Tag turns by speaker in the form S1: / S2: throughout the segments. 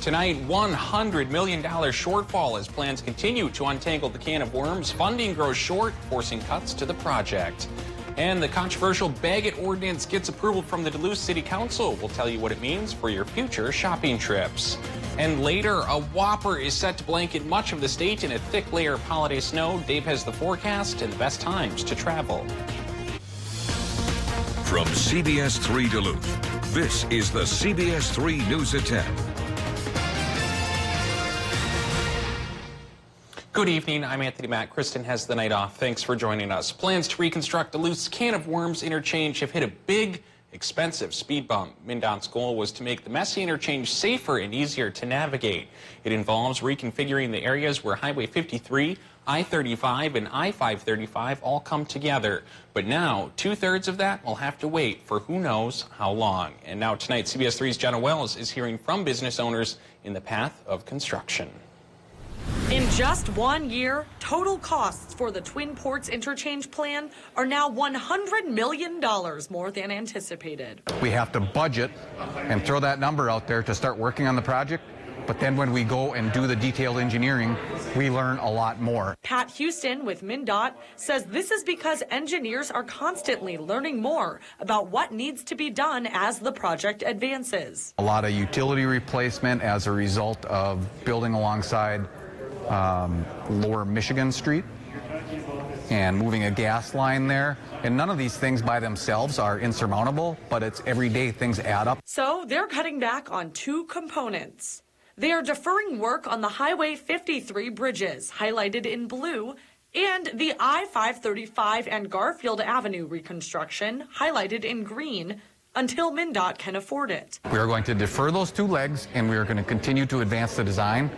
S1: Tonight, $100 million shortfall as plans continue to untangle the can of worms. Funding grows short, forcing cuts to the project. And the controversial Bag-It ordinance gets approval from the Duluth City Council. We'll tell you what it means for your future shopping trips. And later, a whopper is set to blanket much of the state in a thick layer of holiday snow. Dave has the forecast and the best times to travel.
S2: From CBS3 Duluth, this is the CBS3 News at 10.
S1: Good evening, I'm Anthony Mack. Kristen has the night off. Thanks for joining us. Plans to reconstruct Duluth's Can of Worms interchange have hit a big, expensive speed bump. MnDOT's goal was to make the messy interchange safer and easier to navigate. It involves reconfiguring the areas where Highway 53, I-35, and I-535 all come together. But now, two-thirds of that will have to wait for who knows how long. And now tonight, CBS 3's Jenna Wells is hearing from business owners in the path of construction.
S3: In just 1 year, total costs for the Twin Ports interchange plan are now $100 million more than anticipated.
S4: We have to budget and throw that number out there to start working on the project. But then when we go and do the detailed engineering, we learn a lot more.
S3: Pat Houston with MnDOT says this is because engineers are constantly learning more about what needs to be done as the project advances.
S4: A lot of utility replacement as a result of building alongside Lower Michigan Street and moving a gas line there. And none of these things by themselves are insurmountable, but it's everyday things add up.
S3: So they're cutting back on two components. They are deferring work on the Highway 53 bridges, highlighted in blue, and the I-535 and Garfield Avenue reconstruction, highlighted in green, until MnDOT can afford it.
S4: We are going to defer those two legs, and we are going to continue to advance the design.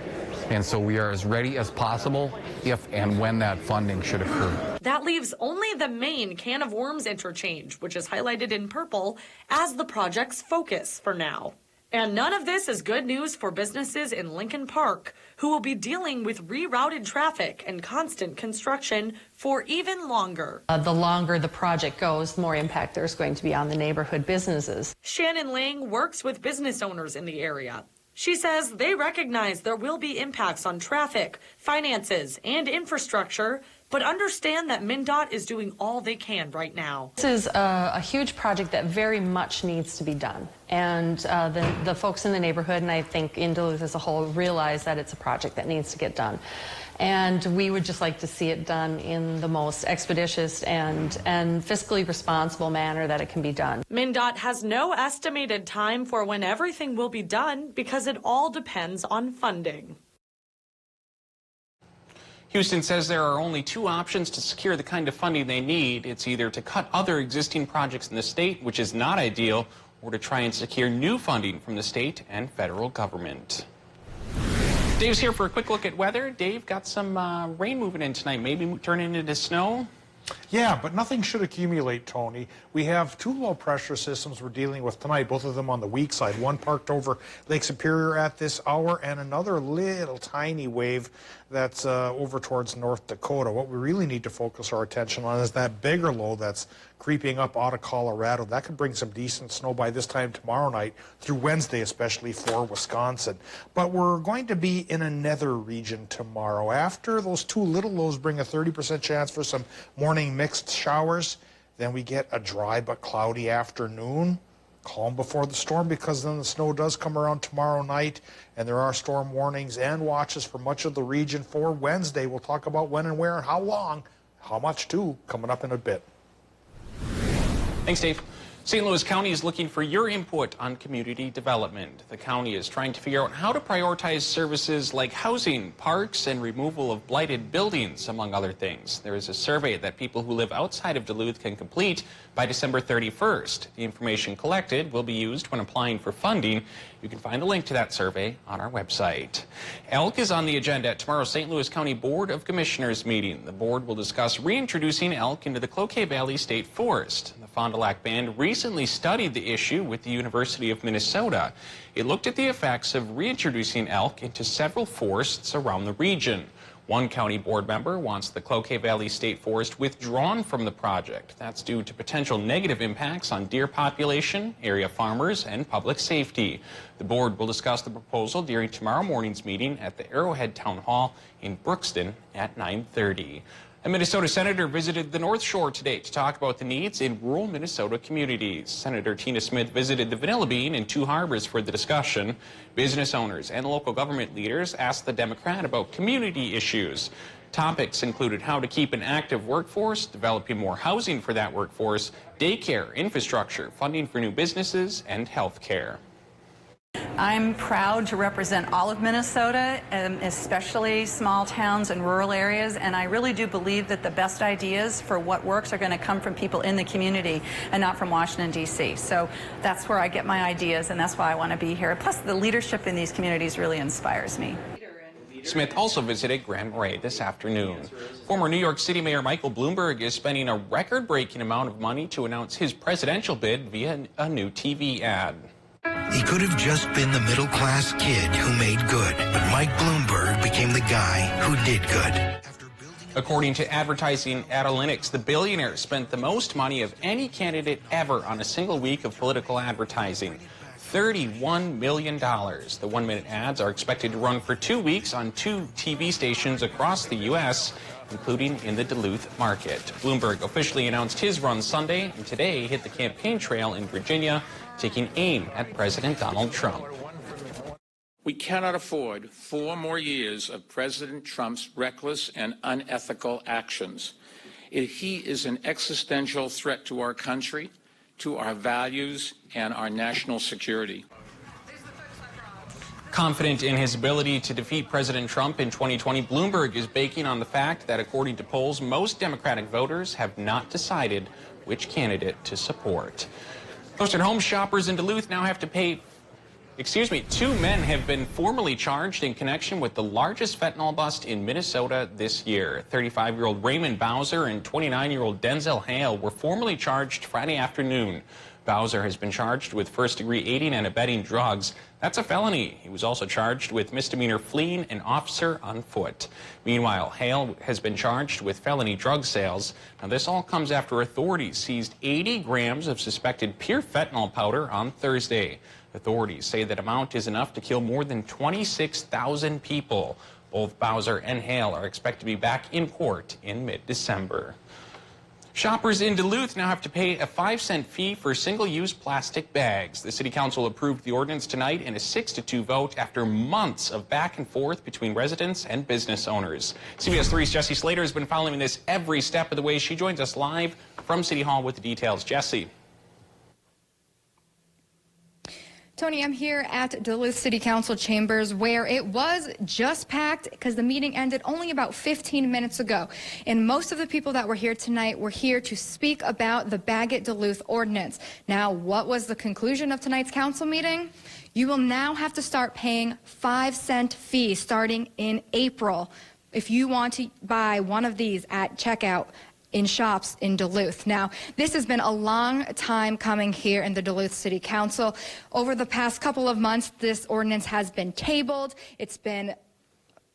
S4: And so we are as ready as possible if and when that funding should occur.
S3: That leaves only the main Can of Worms interchange, which is highlighted in purple, as the project's focus for now. And none of this is good news for businesses in Lincoln Park, who will be dealing with rerouted traffic and constant construction for even longer.
S5: The longer the project goes, the more impact there's going to be on the neighborhood businesses.
S3: Shannon Lang works with business owners in the area. She says they recognize there will be impacts on traffic, finances, and infrastructure, but understand that MnDOT is doing all they can right now.
S5: This is a huge project that very much needs to be done. And the folks in the neighborhood, and I think in Duluth as a whole, realize that it's a project that needs to get done. And we would just like to see it done in the most expeditious and fiscally responsible manner that it can be done.
S3: MnDOT has no estimated time for when everything will be done because it all depends on funding.
S1: Houston says there are only two options to secure the kind of funding they need. It's either to cut other existing projects in the state, which is not ideal, or to try and secure new funding from the state and federal government. Dave's here for a quick look at weather. Dave, got some rain moving in tonight, maybe turning into snow?
S6: Yeah, but nothing should accumulate, Tony. We have two low pressure systems we're dealing with tonight, both of them on the weak side. One parked over Lake Superior at this hour, and another little tiny wave that's over towards North Dakota. What we really need to focus our attention on is that bigger low that's creeping up out of Colorado. That could bring some decent snow by this time tomorrow night through Wednesday, especially for Wisconsin. But we're going to be in a nether region tomorrow. After those two little lows bring a 30% chance for some morning mixed showers, then we get a dry but cloudy afternoon. Calm before the storm, because then the snow does come around tomorrow night, and there are storm warnings and watches for much of the region for Wednesday. We'll talk about when and where and how long, how much too, coming up in a bit.
S1: Thanks, Dave. St. Louis County is looking for your input on community development. The county is trying to figure out how to prioritize services like housing, parks, and removal of blighted buildings, among other things. There is a survey that people who live outside of Duluth can complete by December 31st. The information collected will be used when applying for funding. You can find the link to that survey on our website. Elk is on the agenda at tomorrow's St. Louis County Board of Commissioners meeting. The board will discuss reintroducing elk into the Cloquet Valley State Forest. The Fond du Lac Band recently studied the issue with the University of Minnesota. It looked at the effects of reintroducing elk into several forests around the region. One county board member wants the Cloquet Valley State Forest withdrawn from the project. That's due to potential negative impacts on deer population, area farmers, and public safety. The board will discuss the proposal during tomorrow morning's meeting at the Arrowhead Town Hall in Brookston at 9:30. A Minnesota senator visited the North Shore today to talk about the needs in rural Minnesota communities. Senator Tina Smith visited the Vanilla Bean and Two Harbors for the discussion. Business owners and local government leaders asked the Democrat about community issues. Topics included how to keep an active workforce, developing more housing for that workforce, daycare, infrastructure, funding for new businesses, and health care.
S7: I'm proud to represent all of Minnesota, especially small towns and rural areas, and I really do believe that the best ideas for what works are going to come from people in the community and not from Washington, D.C. So that's where I get my ideas, and that's why I want to be here. Plus, the leadership in these communities really inspires me.
S1: Smith also visited Grand Marais this afternoon. Former New York City Mayor Michael Bloomberg is spending a record-breaking amount of money to announce his presidential bid via a new TV ad.
S8: He could have just been the middle-class kid who made good, but Mike Bloomberg became the guy who did good.
S1: According to Advertising Analytics, the billionaire spent the most money of any candidate ever on a single week of political advertising. $31 million. The one-minute ads are expected to run for 2 weeks on 2 TV stations across the U.S., including in the Duluth market. Bloomberg officially announced his run Sunday, and today hit the campaign trail in Virginia, taking aim at President Donald Trump.
S9: We cannot afford 4 more years of President Trump's reckless and unethical actions. He is an existential threat to our country, to our values, and our national security.
S1: Confident in his ability to defeat President Trump in 2020, Bloomberg is banking on the fact that, according to polls, most Democratic voters have not decided which candidate to support. Posted home shoppers in Duluth now have to pay, 2 men have been formally charged in connection with the largest fentanyl bust in Minnesota this year. 35-year-old Raymond Bowser and 29-year-old Denzel Hale were formally charged Friday afternoon. Bowser has been charged with first-degree aiding and abetting drugs. That's a felony. He was also charged with misdemeanor fleeing an officer on foot. Meanwhile, Hale has been charged with felony drug sales. Now, this all comes after authorities seized 80 grams of suspected pure fentanyl powder on Thursday. Authorities say that amount is enough to kill more than 26,000 people. Both Bowser and Hale are expected to be back in court in mid-December. Shoppers in Duluth now have to pay a 5-cent fee for single-use plastic bags. The City Council approved the ordinance tonight in a 6-2 vote after months of back and forth between residents and business owners. CBS 3's Jesse Slater has been following this every step of the way. She joins us live from City Hall with the details. Jesse.
S10: Tony, I'm here at Duluth City Council chambers where it was just packed because the meeting ended only about 15 minutes ago. And most of the people that were here tonight were here to speak about the Bag It Duluth ordinance. Now, what was the conclusion of tonight's council meeting? You will now have to start paying 5-cent fee starting in April if you want to buy one of these at checkout in shops in Duluth. Now, this has been a long time coming here in the Duluth City Council. Over the past couple of months, this ordinance has been tabled. It's been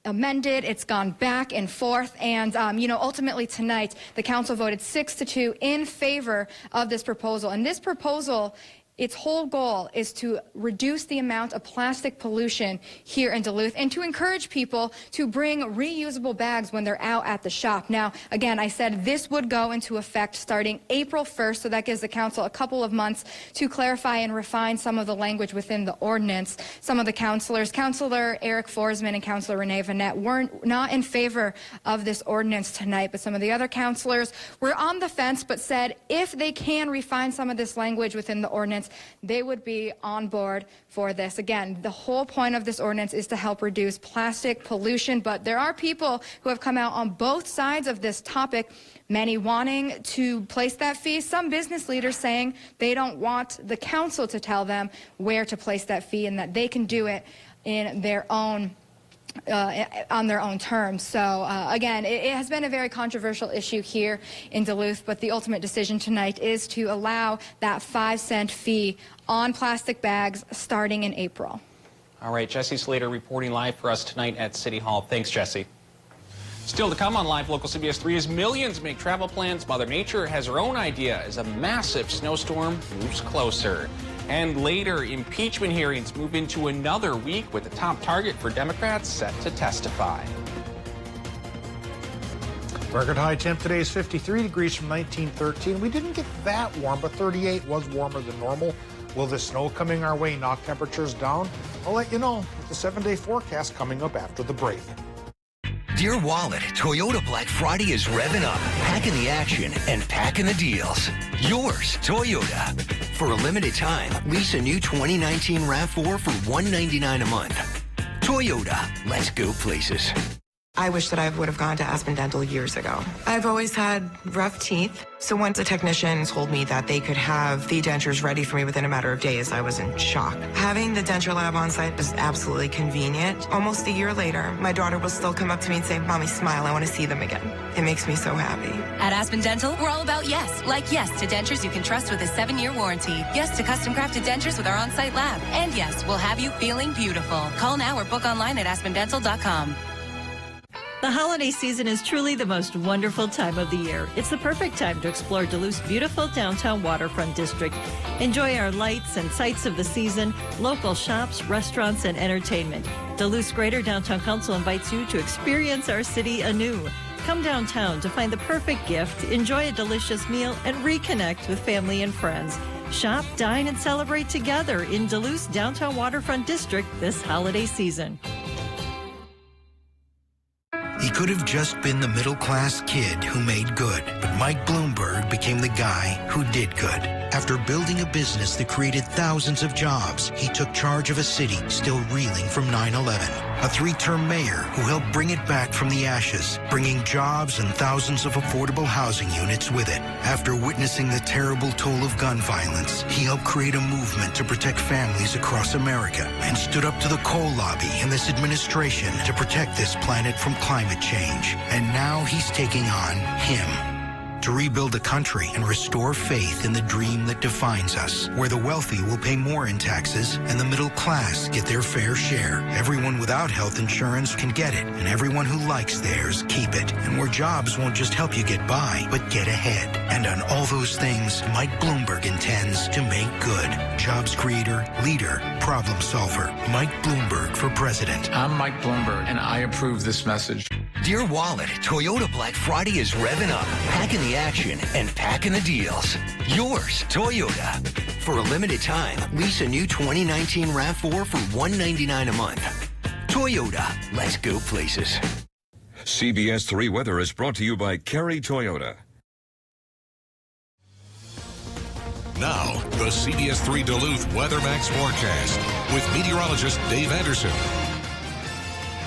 S10: amended. It's gone back and forth. And, ultimately tonight, the council voted 6-2 in favor of this proposal. And this proposal, its whole goal is to reduce the amount of plastic pollution here in Duluth and to encourage people to bring reusable bags when they're out at the shop. Now, again, I said this would go into effect starting April 1st, so that gives the council a couple of months to clarify and refine some of the language within the ordinance. Some of the councilors, Councilor Eric Forsman and Councilor Renee Vanette, were not in favor of this ordinance tonight, but some of the other councilors were on the fence but said if they can refine some of this language within the ordinance, they would be on board for this. Again, the whole point of this ordinance is to help reduce plastic pollution, but there are people who have come out on both sides of this topic, many wanting to place that fee, some business leaders saying they don't want the council to tell them where to place that fee and that they can do it in their own on their own terms. So again, it has been a very controversial issue here in Duluth, but the ultimate decision tonight is to allow that 5-cent fee on plastic bags starting in April.
S1: All right, Jesse Slater reporting live for us tonight at City Hall. Thanks, Jesse. Still to come on Live Local CBS 3 as millions make travel plans, Mother Nature has her own idea as a massive snowstorm moves closer. And later, impeachment hearings move into another week with the top target for Democrats set to testify.
S6: Record high temp today is 53 degrees from 1913. We didn't get that warm, but 38 was warmer than normal. Will the snow coming our way knock temperatures down? I'll let you know with the 7-day forecast coming up after the break.
S8: Dear Wallet, Toyota Black Friday is revving up, packing the action and packing the deals. Yours, Toyota. For a limited time, lease a new 2019 RAV4 for $199 a month. Toyota, let's go places.
S11: I wish that I would have gone to Aspen Dental years ago. I've always had rough teeth, so once a technician told me that they could have the dentures ready for me within a matter of days, I was in shock. Having the denture lab on site is absolutely convenient. Almost a year later, my daughter will still come up to me and say, "Mommy, smile, I want to see them again." It makes me so happy.
S12: At Aspen Dental, we're all about yes. Like yes to dentures you can trust with a 7-year warranty. Yes to custom crafted dentures with our on-site lab. And yes, we'll have you feeling beautiful. Call now or book online at aspendental.com.
S13: The holiday season is truly the most wonderful time of the year. It's the perfect time to explore Duluth's beautiful downtown waterfront district. Enjoy our lights and sights of the season, local shops, restaurants, and entertainment. Duluth's Greater Downtown Council invites you to experience our city anew. Come downtown to find the perfect gift, enjoy a delicious meal, and reconnect with family and friends. Shop, dine, and celebrate together in Duluth's downtown waterfront district this holiday season.
S8: He could have just been the middle-class kid who made good, but Mike Bloomberg became the guy who did good. After building a business that created thousands of jobs, he took charge of a city still reeling from 9/11. A 3-term mayor who helped bring it back from the ashes, bringing jobs and thousands of affordable housing units with it. After witnessing the terrible toll of gun violence, he helped create a movement to protect families across America and stood up to the coal lobby and this administration to protect this planet from climate change. And now he's taking on him. To rebuild the country and restore faith in the dream that defines us, where the wealthy will pay more in taxes and the middle class get their fair share. Everyone without health insurance can get it, and everyone who likes theirs keep it. And where jobs won't just help you get by, but get ahead. And on all those things, Mike Bloomberg intends to make good. Jobs creator, leader, problem solver. Mike Bloomberg for president.
S14: I'm Mike Bloomberg, and I approve this message.
S8: Dear Wallet, Toyota Black Friday is revving up, packing the action and packing the deals. Yours, Toyota. For a limited time, lease a new 2019 RAV4 for $199 a month. Toyota, let's go places.
S2: CBS 3 weather is brought to you by Kerry Toyota.
S15: Now, the CBS 3 Duluth WeatherMax forecast with meteorologist Dave Anderson.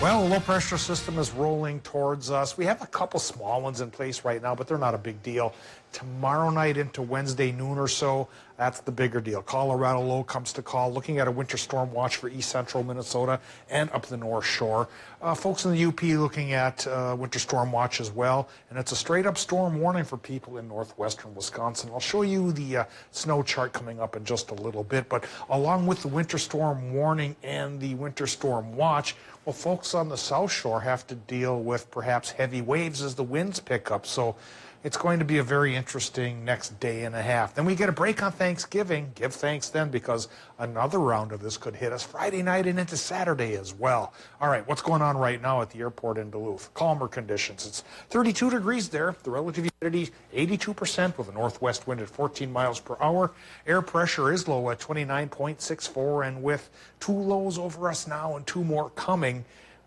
S6: Well, a low-pressure system is rolling towards us. We have a couple small ones in place right now, but they're not a big deal. Tomorrow night into Wednesday noon or so, that's the bigger deal. Colorado low comes to call, looking at a winter storm watch for east central Minnesota and up the North Shore. Folks in the UP looking at winter storm watch as well, and it's a straight-up storm warning for people in northwestern Wisconsin. I'll show you the snow chart coming up in just a little bit, but along with the winter storm warning and the winter storm watch, well, folks on the South Shore have to deal with perhaps heavy waves as the winds pick up. So it's going to be a very interesting next day and a half. Then we get a break on Thanksgiving. Give thanks then, because another round of this could hit us Friday night and into Saturday as well. All right, what's going on right now at the airport in Duluth? Calmer conditions. It's 32 degrees there. The relative humidity 82% with a northwest wind at 14 miles per hour. Air pressure is low at 29.64, and with 2 lows over us now and 2 more coming,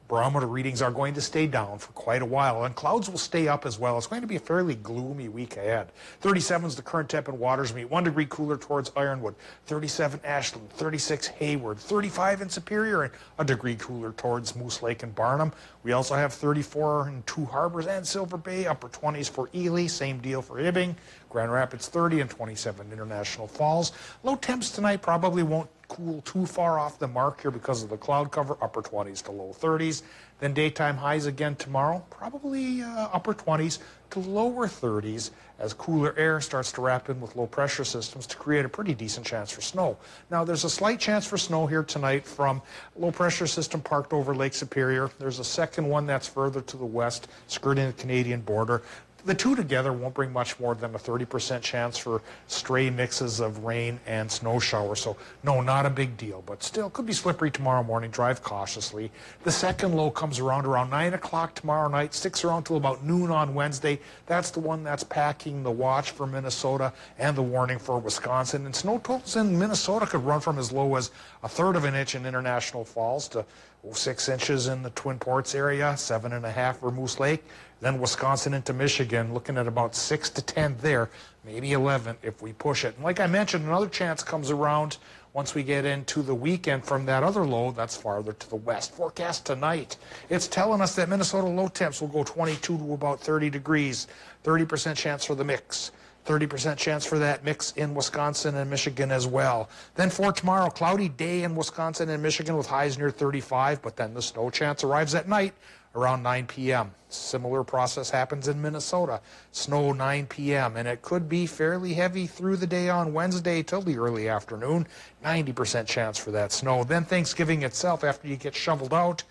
S6: barometer readings are going to stay down for quite a while, and clouds will stay up as well. It's going to be a fairly gloomy week ahead. 37 is the current temp in Watersmeet, 1 degree cooler towards Ironwood, 37 Ashland, 36 Hayward, 35 in Superior, and a degree cooler towards Moose Lake and Barnum. We also have 34 in Two Harbors and Silver Bay, upper 20s for Ely, same deal for Hibbing, Grand Rapids 30, and 27 International Falls. Low temps tonight probably won't cool too far off the mark here because of the cloud cover, upper 20s to low 30s. Then daytime highs again tomorrow, probably upper 20s to lower 30s as cooler air starts to wrap in with low pressure systems to create a pretty decent chance for snow. Now, there's a slight chance for snow here tonight from a low pressure system parked over Lake Superior. There's a second one that's further to the west, skirting the Canadian border. The two together won't bring much more than a 30% chance for stray mixes of rain and snow showers. So, no, not a big deal, but still could be slippery tomorrow morning. Drive cautiously. The second low comes around 9 o'clock tomorrow night, sticks around till about noon on Wednesday. That's the one that's packing the watch for Minnesota and the warning for Wisconsin. And snow totals in Minnesota could run from as low as 1/3 of an inch in International Falls to 6 inches in the Twin Ports area, 7.5 for Moose Lake. Then Wisconsin into Michigan, looking at about 6 to 10 there, maybe 11 if we push it. And like I mentioned, another chance comes around once we get into the weekend from that other low that's farther to the west. Forecast tonight, it's telling us that Minnesota low temps will go 22 to about 30 degrees, 30% chance for the mix. 30% chance for that mix in Wisconsin and Michigan as well. Then for tomorrow, cloudy day in Wisconsin and Michigan with highs near 35, but then the snow chance arrives at night around 9 p.m. Similar process happens in Minnesota. Snow 9 p.m. and it could be fairly heavy through the day on Wednesday till the early afternoon. 90% chance for that snow. Then Thanksgiving itself, after you get shoveled out,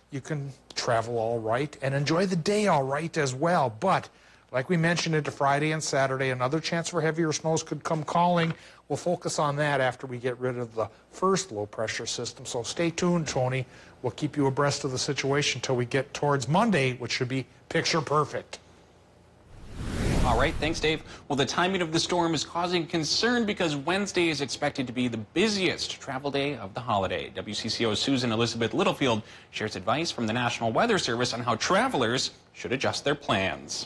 S6: you can travel all right and enjoy the day all right as well. But like we mentioned, into Friday and Saturday, another chance for heavier snows could come calling. We'll focus on that after we get rid of the first low-pressure system. So stay tuned, Tony. We'll keep you abreast of the situation until we get towards Monday, which should be picture perfect.
S1: All right, thanks, Dave. Well, the timing of the storm is causing concern because Wednesday is expected to be the busiest travel day of the holiday. WCCO's Susan Elizabeth Littlefield shares advice from the National Weather Service on how travelers should adjust their plans.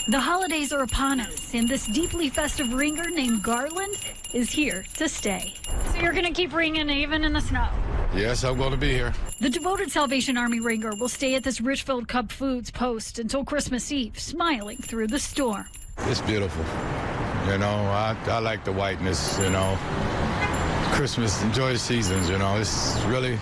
S16: The holidays are upon us, and this deeply festive ringer named Garland is here to stay. So you're going to keep ringing even in the snow?
S17: Yes, I'm going to be here.
S16: The devoted Salvation Army ringer will stay at this Richfield Cub Foods post until Christmas Eve, smiling through the storm.
S17: It's beautiful. You know, I like the whiteness, you know. Christmas, enjoy the seasons, you know. It's really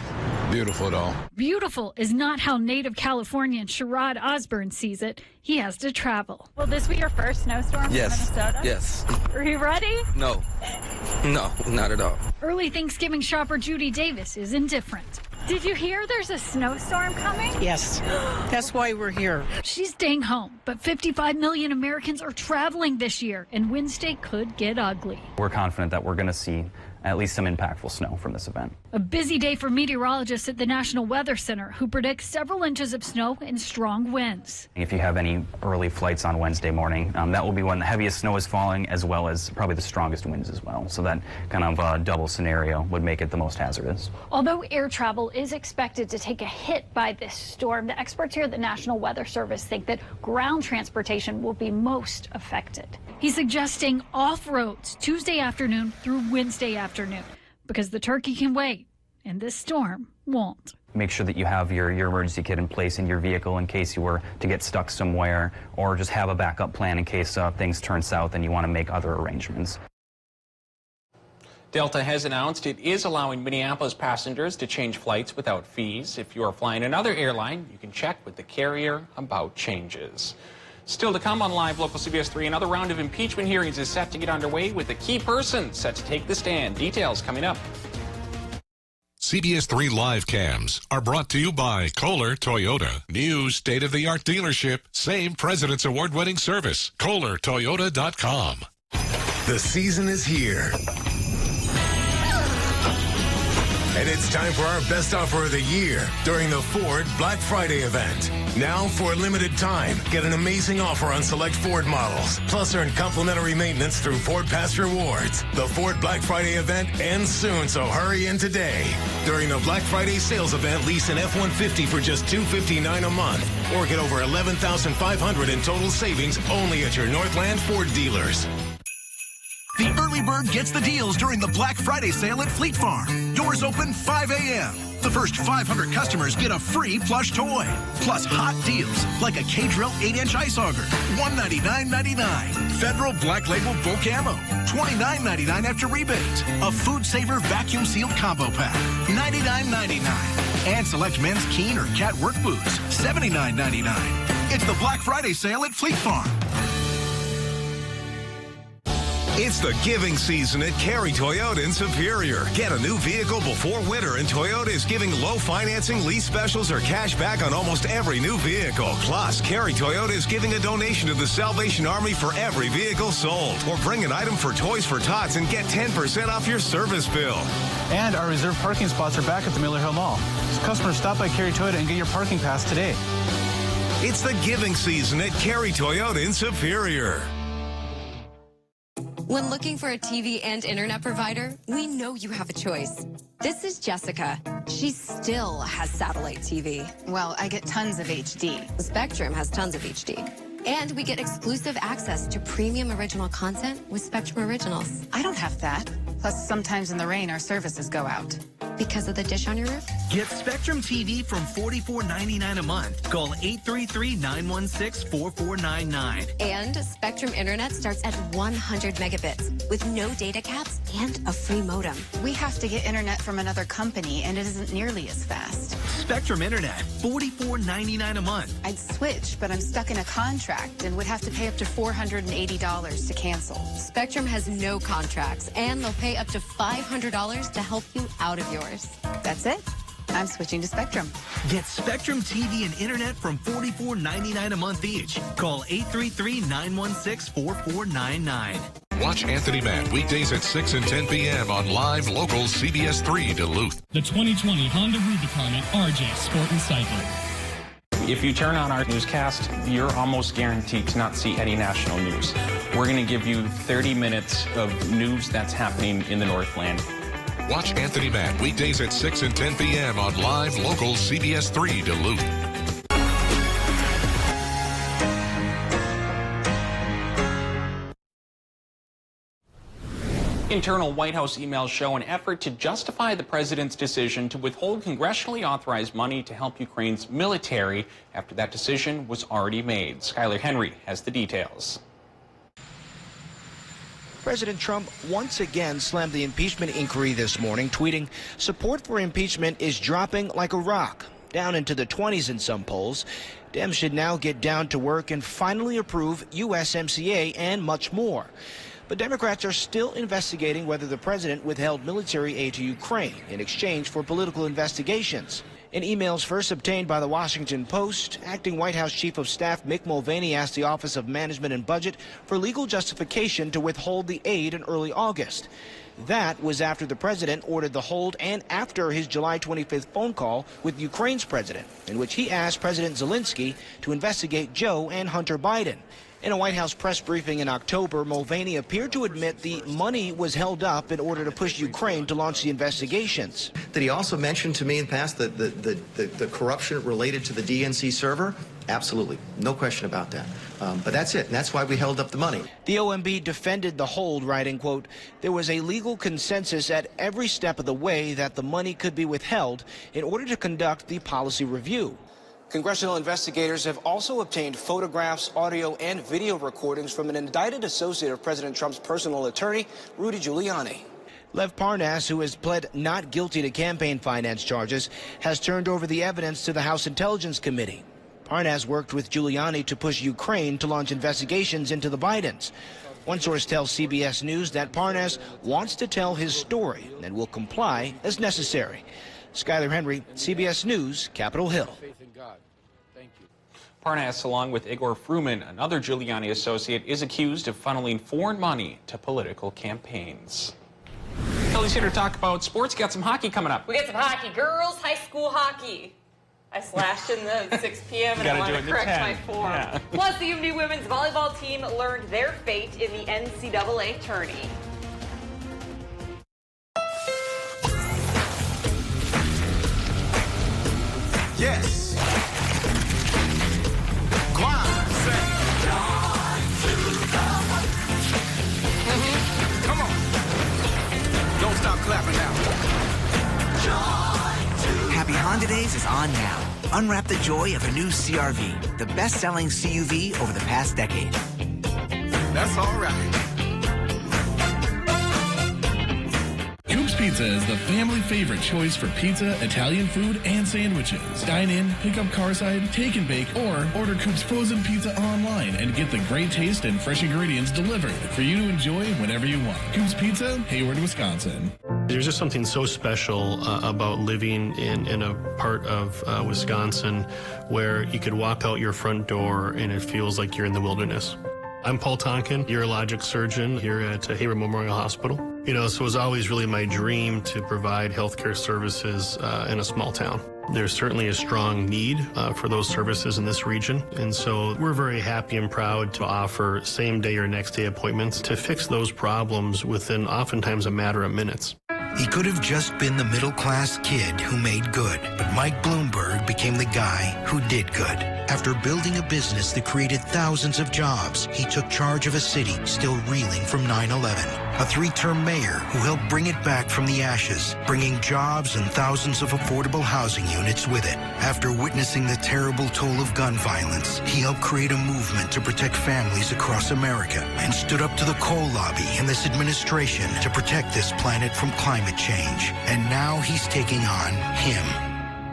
S17: beautiful, though.
S16: Beautiful is not how native Californian Sherrod Osborne sees it. He has to travel. Will this be your first snowstorm
S18: Yes.
S16: in Minnesota?
S18: Yes.
S16: Are you ready?
S18: No. No, not at all.
S16: Early Thanksgiving shopper Judy Davis is indifferent. Did you hear there's a snowstorm coming?
S19: Yes. That's why we're here.
S16: She's staying home, but 55 million Americans are traveling this year, and Wednesday could get ugly.
S20: We're confident that we're going to see at least some impactful snow from this event.
S16: A busy day for meteorologists at the National Weather Center, who predict several inches of snow and strong winds.
S20: If you have any early flights on Wednesday morning, that will be when the heaviest snow is falling, as well as probably the strongest winds as well. So that kind of double scenario would make it the most hazardous.
S16: Although air travel is expected to take a hit by this storm, the experts here at the National Weather Service think that ground transportation will be most affected. He's suggesting off-roads Tuesday afternoon through Wednesday afternoon, because the turkey can wait, and this storm won't.
S20: Make sure that you have your emergency kit in place in your vehicle in case you were to get stuck somewhere, or just have a backup plan in case things turn south and you want to make other arrangements.
S1: Delta has announced it is allowing Minneapolis passengers to change flights without fees. If you are flying another airline, you can check with the carrier about changes. Still to come on Live Local CBS 3, another round of impeachment hearings is set to get underway with a key person set to take the stand. Details coming up.
S15: CBS 3 live cams are brought to you by Kohler Toyota. New state-of-the-art dealership, same President's Award-winning service. KohlerToyota.com.
S21: The season is here. And it's time for our best offer of the year during the Ford Black Friday event. Now, for a limited time, get an amazing offer on select Ford models. Plus, earn complimentary maintenance through Ford Pass Rewards. The Ford Black Friday event ends soon, so hurry in today. During the Black Friday sales event, lease an F-150 for just $259 a month. Or get over $11,500 in total savings only at your Northland Ford dealers.
S22: The early bird gets the deals during the Black Friday sale at Fleet Farm. Doors open 5 a.m.
S4: The first 500 customers get a free plush toy. Plus hot deals like a K-Drill 8-inch ice auger, $199.99. Federal Black Label Bulk Ammo, $29.99 after rebate. A Food Saver Vacuum Sealed Combo Pack, $99.99. And select men's Keen or Cat work boots, $79.99. It's the Black Friday sale at Fleet Farm.
S21: It's the giving season at Carey Toyota in Superior. Get a new vehicle before winter, and Toyota is giving low financing, lease specials, or cash back on almost every new vehicle. Plus, Carey Toyota is giving a donation to the Salvation Army for every vehicle sold. Or bring an item for Toys for Tots and get 10% off your service bill.
S22: And our reserved parking spots are back at the Miller Hill Mall. So customers, stop by Carey Toyota and get your parking pass today.
S21: It's the giving season at Carey Toyota in Superior.
S23: When looking for a TV and internet provider, we know you have a choice. This is Jessica. She still has satellite TV. Well, I get tons of HD. Spectrum has tons of HD. And we get exclusive access to premium original content with Spectrum Originals. I don't have that. Plus, sometimes in the rain, our services go out. Because of the dish on your roof?
S24: Get Spectrum TV from $44.99 a month. Call 833-916-4499.
S23: And Spectrum Internet starts at 100 megabits with no data caps and a free modem. We have to get internet from another company, and it isn't nearly as fast.
S24: Spectrum Internet, $44.99 a month.
S23: I'd switch, but I'm stuck in a contract and would have to pay up to $480 to cancel. Spectrum has no contracts, and they'll pay up to $500 to help you out of yours. That's it. I'm switching to Spectrum.
S24: Get Spectrum TV and Internet from $44.99 a month each. Call 833-916-4499.
S15: Watch Anthony Matt weekdays at 6 and 10 p.m. on live local CBS3 Duluth.
S25: The 2020 Honda Rubicon at RJ Sport and Cycle.
S1: If you turn on our newscast, you're almost guaranteed to not see any national news. We're going to give you 30 minutes of news that's happening in the Northland.
S15: Watch Anthony Matt weekdays at 6 and 10 p.m. on live local CBS3 Duluth.
S1: Internal White House emails show an effort to justify the president's decision to withhold congressionally authorized money to help Ukraine's military after that decision was already made. Skylar Henry has the details.
S26: President Trump once again slammed the impeachment inquiry this morning, tweeting, "Support for impeachment is dropping like a rock, down into the 20s in some polls. Dems should now get down to work and finally approve USMCA and much more." But Democrats are still investigating whether the president withheld military aid to Ukraine in exchange for political investigations. In emails first obtained by the Washington Post, acting White House Chief of Staff Mick Mulvaney asked the Office of Management and Budget for legal justification to withhold the aid in early August. That was after the president ordered the hold and after his July 25th phone call with Ukraine's president, in which he asked President Zelensky to investigate Joe and Hunter Biden. In a White House press briefing in October, Mulvaney appeared to admit the money was held up in order to push Ukraine to launch the investigations.
S27: Did he also mention to me in the past the corruption related to the DNC server? Absolutely. No question about that. But that's it. And that's why we held up the money.
S26: The OMB defended the hold, writing, quote, "There was a legal consensus at every step of the way that the money could be withheld in order to conduct the policy review." Congressional investigators have also obtained photographs, audio, and video recordings from an indicted associate of President Trump's personal attorney, Rudy Giuliani. Lev Parnas, who has pled not guilty to campaign finance charges, has turned over the evidence to the House Intelligence Committee. Parnas worked with Giuliani to push Ukraine to launch investigations into the Bidens. One source tells CBS News that Parnas wants to tell his story and will comply as necessary. Skylar Henry, CBS News, Capitol Hill.
S1: Parnas, along with Igor Fruman, another Giuliani associate, is accused of funneling foreign money to political campaigns. Kelly's here to talk about sports. Got some hockey coming up.
S28: We got some hockey. Girls high school hockey. I slashed in the 6 p.m. and I want to correct my form. Yeah. Plus, the UMD women's volleyball team learned their fate in the NCAA tourney.
S21: Yes. Come on. Don't stop clapping now.
S3: Honda Days is on now. Unwrap the joy of a new CR-V, the best-selling CUV over the past decade.
S5: That's all right.
S25: Coop's Pizza is the family favorite choice for pizza, Italian food, and sandwiches. Dine in, pick up carside, take and bake, or order Coop's frozen pizza online and get the great taste and fresh ingredients delivered for you to enjoy whenever you want. Coop's Pizza, Hayward, Wisconsin.
S7: There's just something so special about living in a part of Wisconsin where you could walk out your front door and it feels like you're in the wilderness. I'm Paul Tonkin, urologic surgeon here at Hayward Memorial Hospital. You know, so it was always really my dream to provide healthcare services in a small town. There's certainly a strong need for those services in this region, and so we're very happy and proud to offer same-day or next-day appointments to fix those problems within oftentimes a matter of minutes.
S8: He could have just been the middle-class kid who made good, but Mike Bloomberg became the guy who did good. After building a business that created thousands of jobs, he took charge of a city still reeling from 9/11. A 3-term mayor who helped bring it back from the ashes, bringing jobs and thousands of affordable housing units with it. After witnessing the terrible toll of gun violence, he helped create a movement to protect families across America and stood up to the coal lobby and this administration to protect this planet from climate change. And now he's taking on him.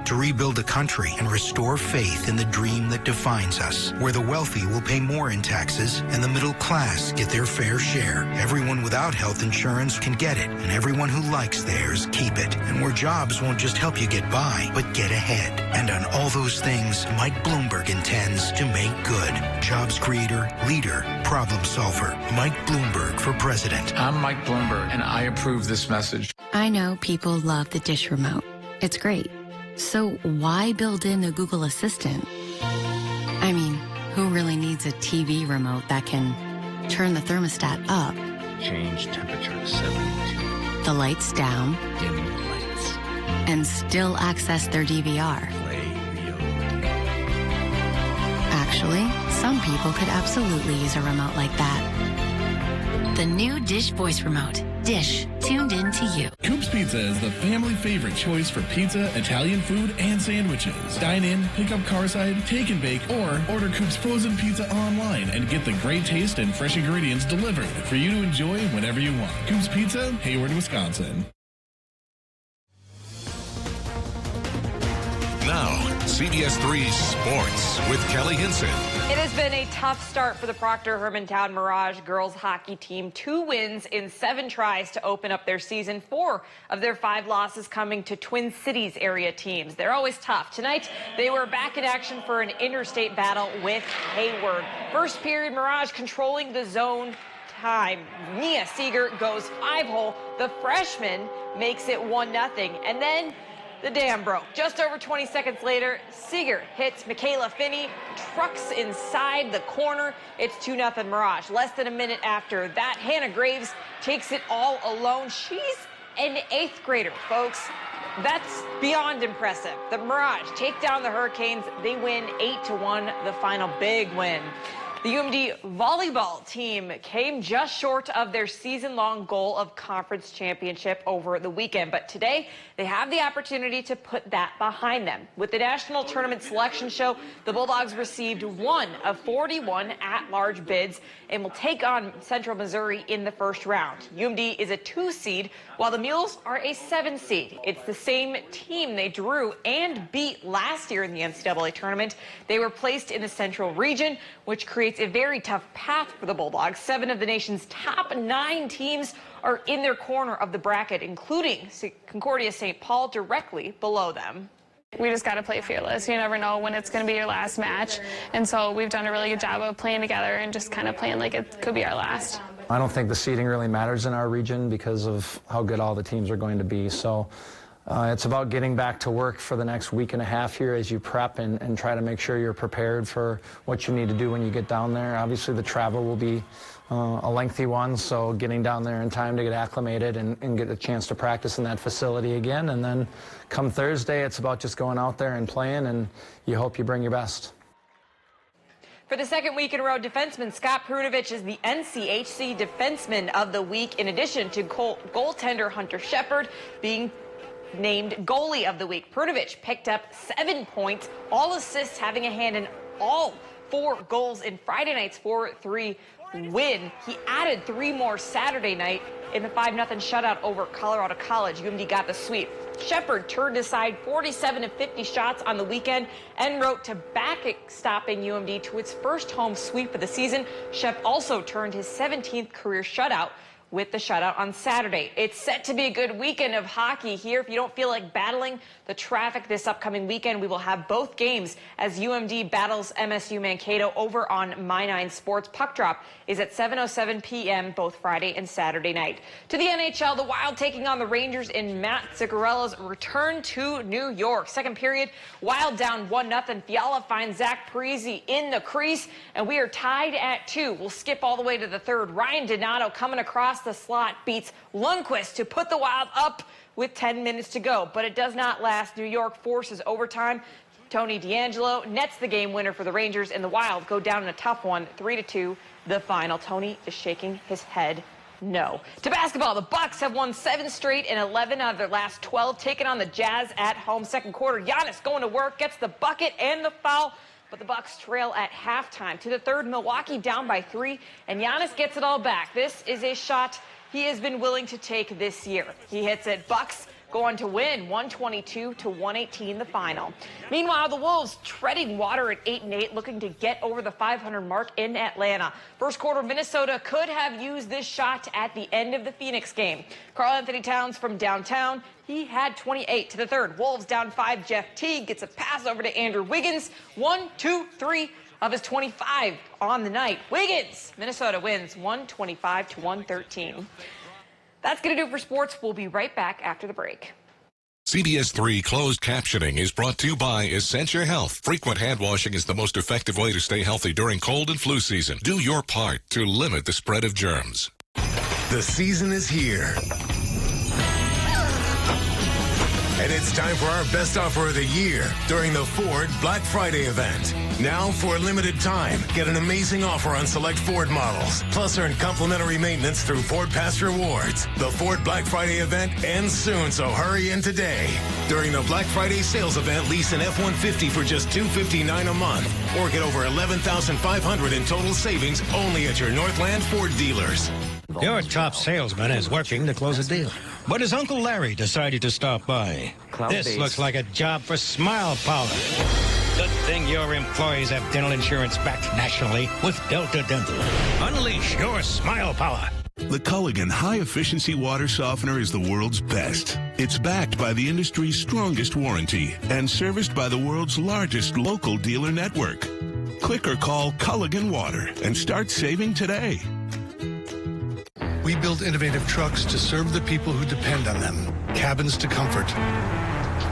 S8: To rebuild a country and restore faith in the dream that defines us, where the wealthy will pay more in taxes and the middle class get their fair share. Everyone without health insurance can get it, and everyone who likes theirs keep it. And where jobs won't just help you get by, but get ahead. And on all those things, Mike Bloomberg intends to make good. Jobs creator, leader, problem solver. Mike Bloomberg for president.
S14: I'm Mike Bloomberg, and I approve this message.
S9: I know people love the dish remote. It's great. So why build in a Google Assistant? I mean, who really needs a TV remote that can turn the thermostat up,
S10: change temperature to 72,
S9: the lights down,
S10: dim the lights,
S9: and still access their DVR?
S10: play video?
S9: Actually, some people could absolutely use a remote like that. The new Dish Voice Remote. Dish, tuned in to you.
S25: Coop's Pizza is the family favorite choice for pizza, Italian food, and sandwiches. Dine in, pick up carside, take and bake, or order Coop's frozen pizza online and get the great taste and fresh ingredients delivered for you to enjoy whenever you want. Coop's Pizza, Hayward, Wisconsin.
S15: Now, CBS3 Sports with Kelly Hinson.
S28: It has been a tough start for the Proctor Hermantown Mirage girls hockey team. 2 wins in 7 tries to open up their season. 4 of their 5 losses coming to Twin Cities area teams. They're always tough. Tonight, they were back in action for an interstate battle with Hayward. First period, Mirage controlling the zone time. Nia Seeger goes 5-hole. The freshman makes it 1-0. And then the dam broke. Just over 20 seconds later, Seeger hits Michaela Finney, trucks inside the corner. It's 2-0 Mirage. Less than a minute after that, Hannah Graves takes it all alone. She's an 8th grader, folks. That's beyond impressive. The Mirage take down the Hurricanes. They win 8-1, the final big win. The UMD volleyball team came just short of their season-long goal of conference championship over the weekend. But today, they have the opportunity to put that behind them. With the National Tournament Selection Show, the Bulldogs received 1 of 41 at-large bids and will take on Central Missouri in the first round. UMD is a 2 seed, while the Mules are a 7 seed. It's the same team they drew and beat last year in the NCAA tournament. They were placed in the Central region, which creates a very tough path for the Bulldogs. 7 of the nation's top 9 teams are in their corner of the bracket, including Concordia St. Paul directly below them.
S11: We just got to play fearless. You never know when it's going to be your last match. And so we've done a really good job of playing together and just kind of playing like it could be our last.
S12: I don't think the seeding really matters in our region because of how good all the teams are going to be. So it's about getting back to work for the next week and a half here as you prep and try to make sure you're prepared for what you need to do when you get down there. Obviously, the travel will be a lengthy one, so getting down there in time to get acclimated and get a chance to practice in that facility again. And then come Thursday, it's about just going out there and playing, and you hope you bring your best.
S28: For the second week in a row, defenseman Scott Prunovich is the NCHC Defenseman of the Week, in addition to goaltender Hunter Shepard being named goalie of the week. Perunovic picked up 7 points, all assists, having a hand in all 4 goals in Friday night's 4-3 win. He added 3 more Saturday night in the 5-0 shutout over Colorado College. UMD got the sweep. Shepard turned aside 47 of 50 shots on the weekend en route to backstopping UMD to its first home sweep of the season. Shep also turned his 17th career shutout with the shutout on Saturday. It's set to be a good weekend of hockey here. If you don't feel like battling the traffic this upcoming weekend, we will have both games as UMD battles MSU Mankato over on My 9 Sports. Puck drop is at 7:07 p.m. both Friday and Saturday night. To the NHL, the Wild taking on the Rangers in Matt Zuccarello's return to New York. Second period, Wild down 1-0. Fiala finds Zach Parise in the crease, and we are tied at 2. We'll skip all the way to the third. Ryan Donato coming across the slot beats Lundqvist to put the Wild up with 10 minutes to go, but it does not last. New York forces overtime. Tony DeAngelo nets the game winner for the Rangers, and the Wild go down in a tough one, 3-2, the final. Tony is shaking his head no. To basketball, the Bucks have won 7 straight and 11 out of their last 12, taking on the Jazz at home. Second quarter, Giannis going to work, gets the bucket and the foul, but the Bucks trail at halftime. To the third, Milwaukee down by 3, and Giannis gets it all back. This is a shot he has been willing to take this year. He hits it. Bucks go on to win 122-118 the final. Meanwhile, the Wolves treading water at 8-8, looking to get over the 500 mark in Atlanta. First quarter, Minnesota could have used this shot at the end of the Phoenix game. Karl-Anthony Towns from downtown, he had 28 to the third. Wolves down 5. Jeff Teague gets a pass over to Andrew Wiggins. 1, 2, 3 of his 25 on the night. Wiggins, Minnesota wins 125-113. That's going to do it for sports. We'll be right back after the break.
S15: CBS3 closed captioning is brought to you by Essentia Health. Frequent hand washing is the most effective way to stay healthy during cold and flu season. Do your part to limit the spread of germs.
S21: The season is here. And it's time for our best offer of the year during the Ford Black Friday event. Now, for a limited time, get an amazing offer on select Ford models. Plus, earn complimentary maintenance through Ford Pass Rewards. The Ford Black Friday event ends soon, so hurry in today. During the Black Friday sales event, lease an F-150 for just $259 a month. Or get over $11,500 in total savings only at your Northland Ford dealers.
S2: Your top salesman is working to close a deal. But his Uncle Larry decided to stop by. This looks like a job for Smile Power. Good thing your employees have dental insurance backed nationally with Delta Dental. Unleash your Smile Power.
S6: The Culligan high-efficiency water softener is the world's best. It's backed by the industry's strongest warranty and serviced by the world's largest local dealer network. Click or call Culligan Water and start saving today.
S13: We build innovative trucks to serve the people who depend on them. Cabins to comfort.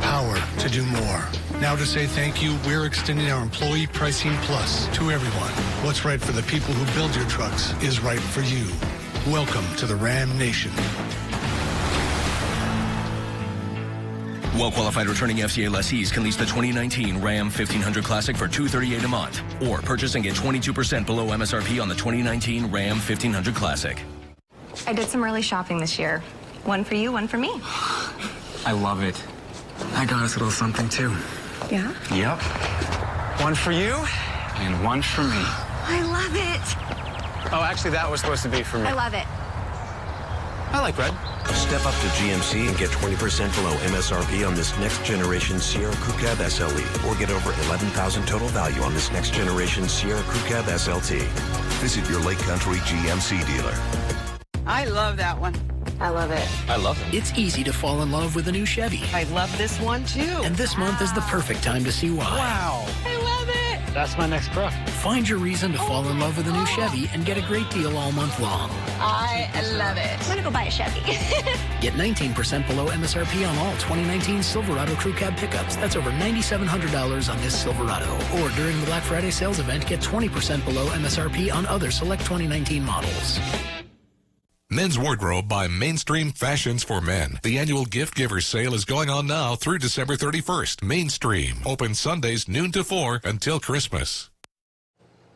S13: Power to do more. Now to say thank you, we're extending our employee pricing plus to everyone. What's right for the people who build your trucks is right for you. Welcome to the Ram Nation.
S16: Well-qualified returning FCA lessees can lease the 2019 Ram 1500 Classic for $238 a month, or purchase and get 22% below MSRP on the 2019 Ram 1500 Classic.
S17: I did some early shopping this year. One for you, one for me.
S18: I love it. I got us a little something too.
S17: Yeah?
S18: Yep. One for you and one for me.
S17: I love it.
S18: Oh, actually, that was supposed to be for me.
S17: I love it.
S18: I like red.
S19: Step up to GMC and get 20% below MSRP on this next generation Sierra Crew Cab SLE, or get over $11,000 total value on this next generation Sierra Crew Cab SLT. Visit your Lake Country GMC dealer.
S20: I love that one.
S17: I love it.
S18: I love it.
S29: It's easy to fall in love with a new Chevy.
S20: I love this one too.
S29: And this month is the perfect time to see why.
S20: Wow. I love it.
S16: That's my next truck.
S29: Find your reason to fall in love with a new Chevy and get a great deal all month long.
S20: I love it.
S17: I'm going to go buy a Chevy.
S29: Get 19% below MSRP on all 2019 Silverado Crew Cab pickups. That's over $9,700 on this Silverado. Or during the Black Friday sales event, get 20% below MSRP on other select 2019 models.
S15: Men's Wardrobe by Mainstream Fashions for Men. The annual Gift Givers sale is going on now through December 31st. Mainstream. Open Sundays noon to 4 until Christmas.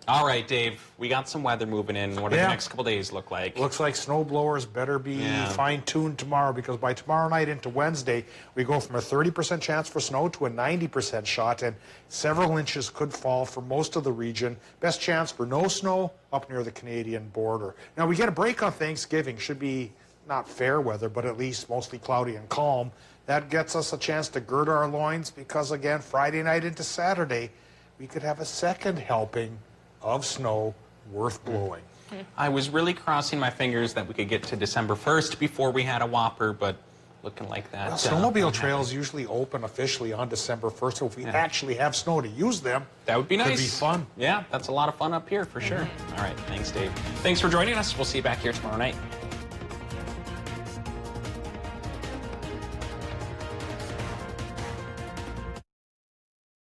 S1: All right, Dave, we got some weather moving in. What do the next couple days look like?
S3: Looks like snow blowers better be fine-tuned tomorrow, because by tomorrow night into Wednesday, we go from a 30% chance for snow to a 90% shot, and several inches could fall for most of the region. Best chance for no snow up near the Canadian border. Now, we get a break on Thanksgiving. Should be not fair weather, but at least mostly cloudy and calm. That gets us a chance to gird our loins, because, again, Friday night into Saturday, we could have a second helping of snow worth blowing.
S1: I was really crossing my fingers that we could get to December 1st before we had a whopper, but looking like that.
S3: Well, snowmobile trails usually open officially on December 1st, so if we actually have snow to use them,
S1: that would be nice.
S3: Could be fun.
S1: Yeah, that's a lot of fun up here for sure. All right, thanks, Dave. Thanks for joining us. We'll see you back here tomorrow night.